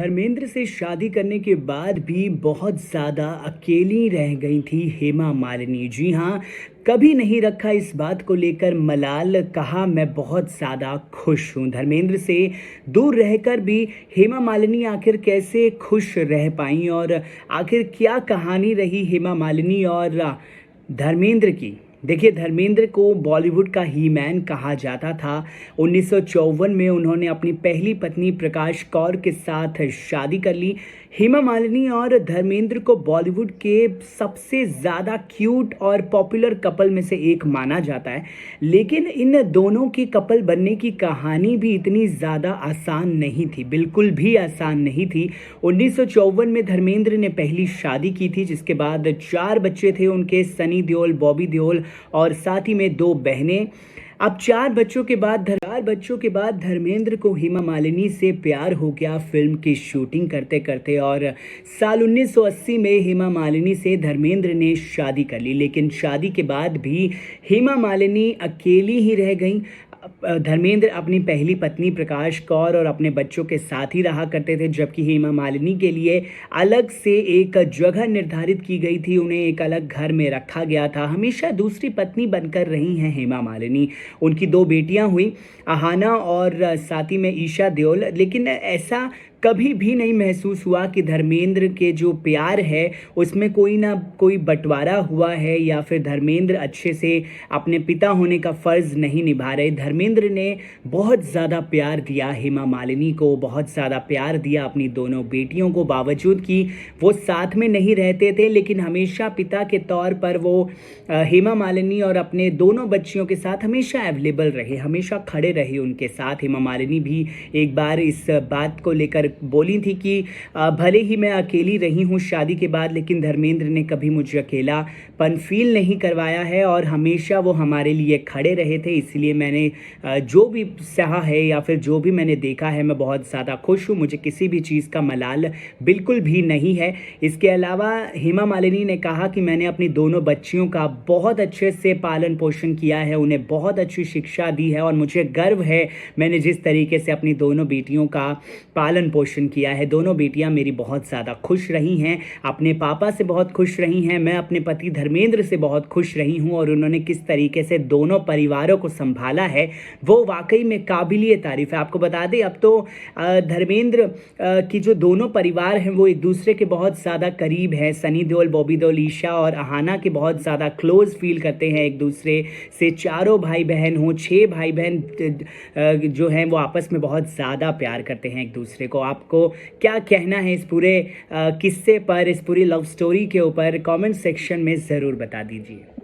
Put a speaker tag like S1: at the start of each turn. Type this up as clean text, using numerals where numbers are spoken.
S1: धर्मेंद्र से शादी करने के बाद भी बहुत ज़्यादा अकेली रह गई थी हेमा मालिनी। जी हाँ, कभी नहीं रखा इस बात को लेकर मलाल, कहा मैं बहुत ज़्यादा खुश हूँ। धर्मेंद्र से दूर रहकर भी हेमा मालिनी आखिर कैसे खुश रह पाईं और आखिर क्या कहानी रही हेमा मालिनी और धर्मेंद्र की। देखिए, धर्मेंद्र को बॉलीवुड का ही मैन कहा जाता था। 1954 में उन्होंने अपनी पहली पत्नी प्रकाश कौर के साथ शादी कर ली। हेमा मालिनी और धर्मेंद्र को बॉलीवुड के सबसे ज़्यादा क्यूट और पॉपुलर कपल में से एक माना जाता है। लेकिन इन दोनों की कपल बनने की कहानी भी इतनी ज़्यादा आसान नहीं थी, बिल्कुल भी आसान नहीं थी। 1954 में धर्मेंद्र ने पहली शादी की थी, जिसके बाद 4 बच्चे थे उनके, सनी देओल, बॉबी देओल और साथ ही में 2 बहनें। अब 4 बच्चों के बाद धर्मेंद्र को हेमा मालिनी से प्यार हो गया फिल्म की शूटिंग करते करते, और साल 1980 में हेमा मालिनी से धर्मेंद्र ने शादी कर ली। लेकिन शादी के बाद भी हेमा मालिनी अकेली ही रह गईं। धर्मेंद्र अपनी पहली पत्नी प्रकाश कौर और अपने बच्चों के साथ ही रहा करते थे, जबकि हेमा मालिनी के लिए अलग से एक जगह निर्धारित की गई थी, उन्हें एक अलग घर में रखा गया था। हमेशा दूसरी पत्नी बनकर रही हैं हेमा मालिनी। उनकी 2 बेटियां हुई, अहाना और साथ ही में ईशा देओल। लेकिन ऐसा कभी भी नहीं महसूस हुआ कि धर्मेंद्र के जो प्यार है उसमें कोई ना कोई बंटवारा हुआ है, या फिर धर्मेंद्र अच्छे से अपने पिता होने का फ़र्ज़ नहीं निभा रहे। धर्मेंद्र ने बहुत ज़्यादा प्यार दिया हेमा मालिनी को, बहुत ज़्यादा प्यार दिया अपनी दोनों बेटियों को, बावजूद कि वो साथ में नहीं रहते थे, लेकिन हमेशा पिता के तौर पर वो हेमा मालिनी और अपने दोनों बच्चियों के साथ हमेशा अवेलेबल रहे, हमेशा खड़े रहे उनके साथ। हेमा मालिनी भी एक बार इस बात को लेकर बोली थी कि भले ही मैं अकेली रही हूँ शादी के बाद, लेकिन धर्मेंद्र ने कभी मुझे अकेलापन फील नहीं करवाया है और हमेशा वो हमारे लिए खड़े रहे थे। इसलिए मैंने जो भी सहा है या फिर जो भी मैंने देखा है, मैं बहुत ज़्यादा खुश हूँ। मुझे किसी भी चीज़ का मलाल बिल्कुल भी नहीं है। इसके अलावा हेमा मालिनी ने कहा कि मैंने अपनी दोनों बच्चियों का बहुत अच्छे से पालन पोषण किया है, उन्हें बहुत अच्छी शिक्षा दी है और मुझे गर्व है मैंने जिस तरीके से अपनी दोनों बेटियों का पालन पोषण किया है। दोनों बेटियां मेरी बहुत ज़्यादा खुश रही हैं, अपने पापा से बहुत खुश रही हैं, मैं अपने पति धर्मेंद्र से बहुत खुश रही हूं, और उन्होंने किस तरीके से दोनों परिवारों को संभाला है वो वाकई में काबिलिए तारीफ़ है। आपको बता दें, अब तो धर्मेंद्र की जो दोनों परिवार हैं वो एक दूसरे के बहुत ज़्यादा करीब हैं। सनी देओल, बॉबी देओल, ईशा और अहाना के बहुत ज़्यादा क्लोज़ फील करते हैं एक दूसरे से। चारों भाई बहन हों, 6 भाई बहन जो हैं वो आपस में बहुत ज़्यादा प्यार करते हैं एक दूसरे को। आपको क्या कहना है इस पूरे किस्से पर, इस पूरी लव स्टोरी के ऊपर? कमेंट सेक्शन में ज़रूर बता दीजिए।